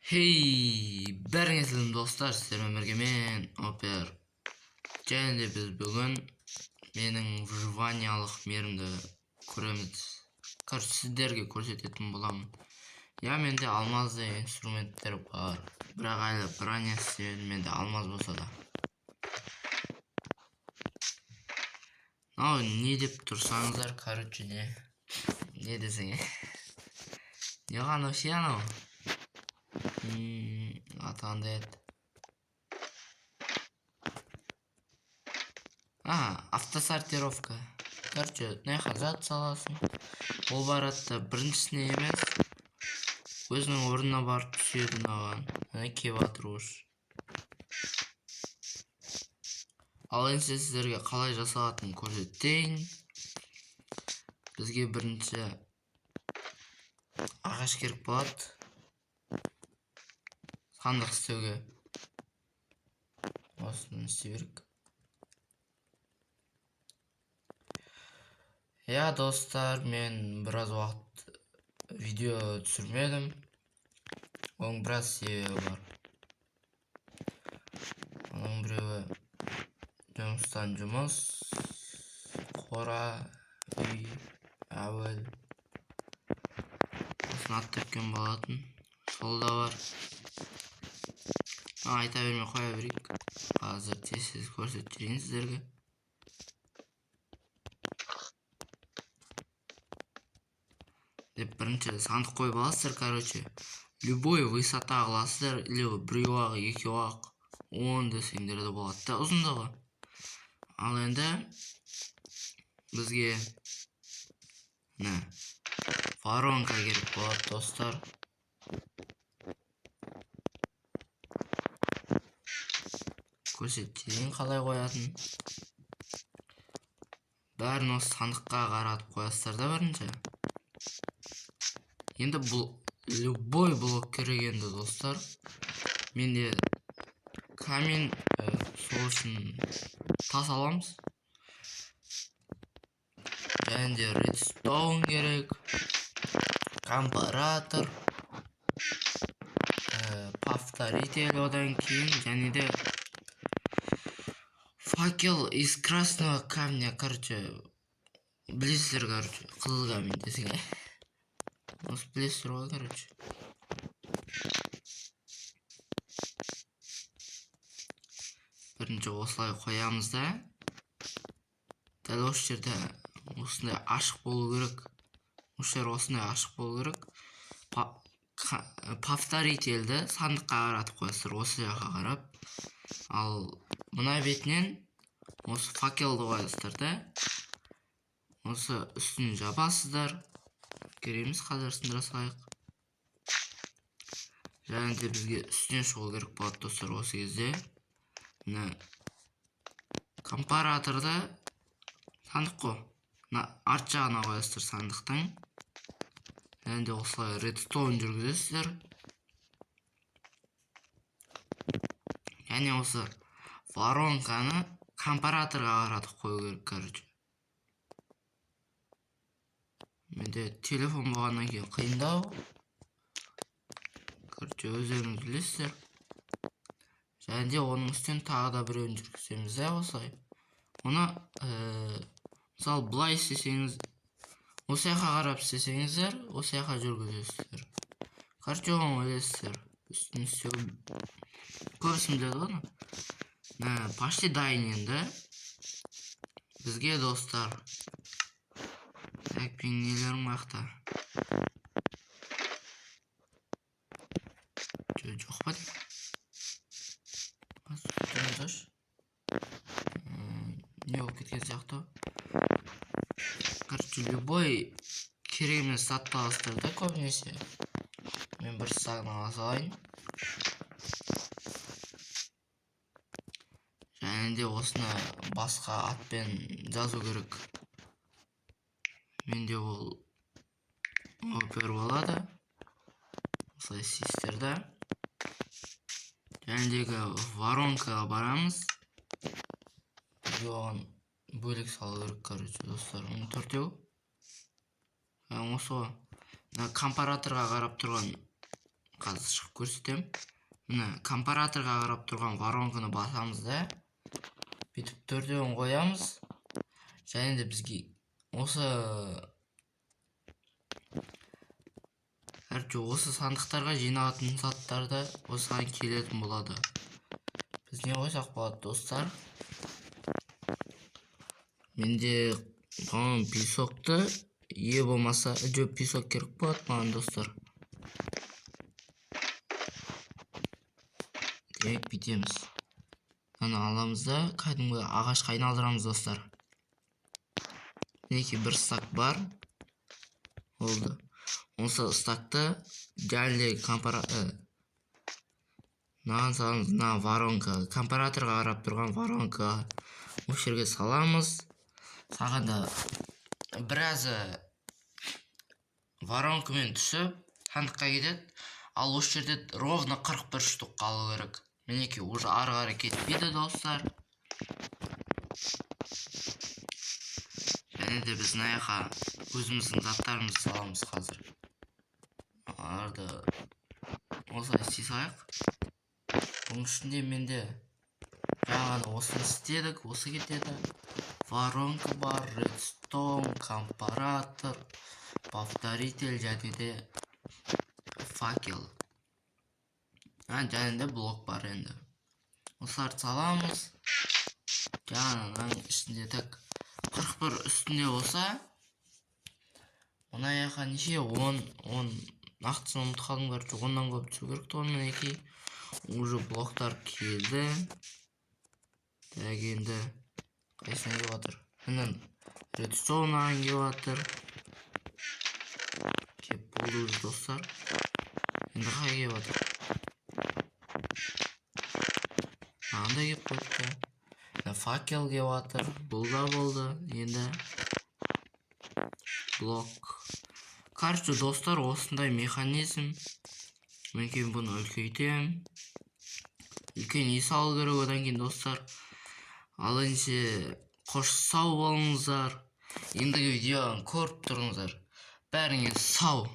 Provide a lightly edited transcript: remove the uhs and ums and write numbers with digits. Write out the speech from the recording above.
Hey, бәріңіздің достар, сіздермен бірге мен Опер. Және де біз бүгін менің выживаниялық мерімді көреміз. Сіздерге көрсететін боламын. Я, менде алмазды инструменттер бар. Бірақ әлі броня істемедім, менде алмаз болса да. Не деп тұрсаңыздар, короче, не десең, не ғана вообще анау? Атанды еді. Автосортировка. Короче, мына зат саласың. Ол баратта біріншісіне емес, өзінің орнына барып түседі маған. Келіп жатыр осы. Ал енді сіздерге қалай жасалатынын көрсетейін. Бізге бірінші ағаш керек болады. Сандық істеуге. Осыны істей берейік. Я, достар, мен біраз уақыт видео түсірмедім. Оның біраз себебі бар. Оның біреуі жұмыстан жұмыс, қора, үй, әуел. Осыны аттапкен болатын. Сол да бар. Айта бермей қоя берейік. Қазір тез көрсетейін сіздерге. Деп бірінші сандық қойып аласыздар, короче. Любой высота аласыздар, или біреу ақ, екеу ақ, 10 десеңдер де болады да, ұзындығы. Ал енді бізге воронка керек болады, достар. Көрсетейін қалай қоятын. Бәрін осы сандыққа қаратып қоясыздар да бірінші. Енді бұл любой блок керек енді, достар. Менде камень, сол үшін тас аламыз. Және де редстоун керек, компаратор, повторитель, одан кейін, және де факел из красного камня, короче, білесіздер, короче, қызыл камень десең. Осы білесіздер ғой, короче. Бірінші осылай қоямыз да. Дәл осы жерде осындай ашық болу керек. Осы жер осындай ашық болу керек. Повторительді сандыққа қаратып қоясыздар, осы жаққа қарап. Ал мына бетінен осы факелді қоясыздар да. Осы үстін жабасыздар. Кереміз, қазір сындыра салайық. Және де бізге үстіне шығу керек болады, достар, осы кезде. Компараторды сандық қой. Арт жағына қоясыздар сандықтың. Және де осылай редстоун жүргізесіздер. Және осы воронканы компараторға қаратып қою керек, короче. Менде телефон болғаннан кейін қиындау. Короче, өздеріңіз білесіздер. Және де оның үстін тағы да біреуін жүргіземіз, осылай. Оны, мысалы, бұлай істесеңіз, осы жаққа қарап істесеңіздер, осы жаққа жүргізесіздер. Короче, оған ойлайсыздар. Үстін істеу көбісін біледі оны. Почти дайын енді. Бізге, достар, мен нелерім бақта. Жоқ па деп. Не болып кеткен сияқты. Короче, любой керек емес затты аласыздар да, көбінесе. Мен бір сағын ала салайын. Және де осыны басқа атпен жазу керек. Менде ол Опер болады. Осылай істейсіздер да. Және дегі воронкаға барамыз. Бізге оған бөлек салу керек, короче, достар. Оны төртеу. Осы компараторға қарап тұрған қазір шығып көрсетемін. Міне компараторға қарап тұрған воронканы басамыз да бүйтіп төртеуін қоямыз. Және де бізге осы сандықтарға жиналатын заттарды осыған келетін болады. Біз не қойсақ болады достар? Менде песокты болмаса песок керек болады маған достар. Демек бүйтеміз. Аны аламыз да кәдімгі ағашқа айналдырамыз достар. Мінекей бір стак бар. Болды. Осы стакты дәлде воронка, компараторға қарап тұрған воронка осы жерге саламыз. Саған да біразы воронкамен түсіп сандыққа кетеді. Ал осы жерде ровно 41 штук қалу керек. Мінекей уже ары қарай кетпейді достар. Және де біз мына жаққа өзіміздің заттарымызды саламыз қазір. Арды осылай істей салайық. Бұның ішінде менде жаңағы осыны істедік, осы кетеді. Воронка бар, редстоун, компаратор, повторитель және де факел. Және де блок бар енді. Осыларды саламыз. Жаңағының ішінде тек 41 үстінде болса, мына жаққа неше 10 нақтысын ұмытып қалдым, короче 10-нан көп түсу керек тұғын. Мінекей уже блоктар келді. Так енді қайсына келіп жатыр? Міне редстоуннан келіп жатыр. Кеп болды достар. Енді қай келіп жатыр? Анда кеп қойыпты. Факел келіп жатыр. Бұл да болды. Енді блок. Короче достар, осындай механизм. Мінекей бұны үлкейтем. Үлкен үй салу керек одан кейін достар. Ал енді қош сау болыңыздар. Ендігі видеоны көріп тұрыңыздар. Бәріңе сау.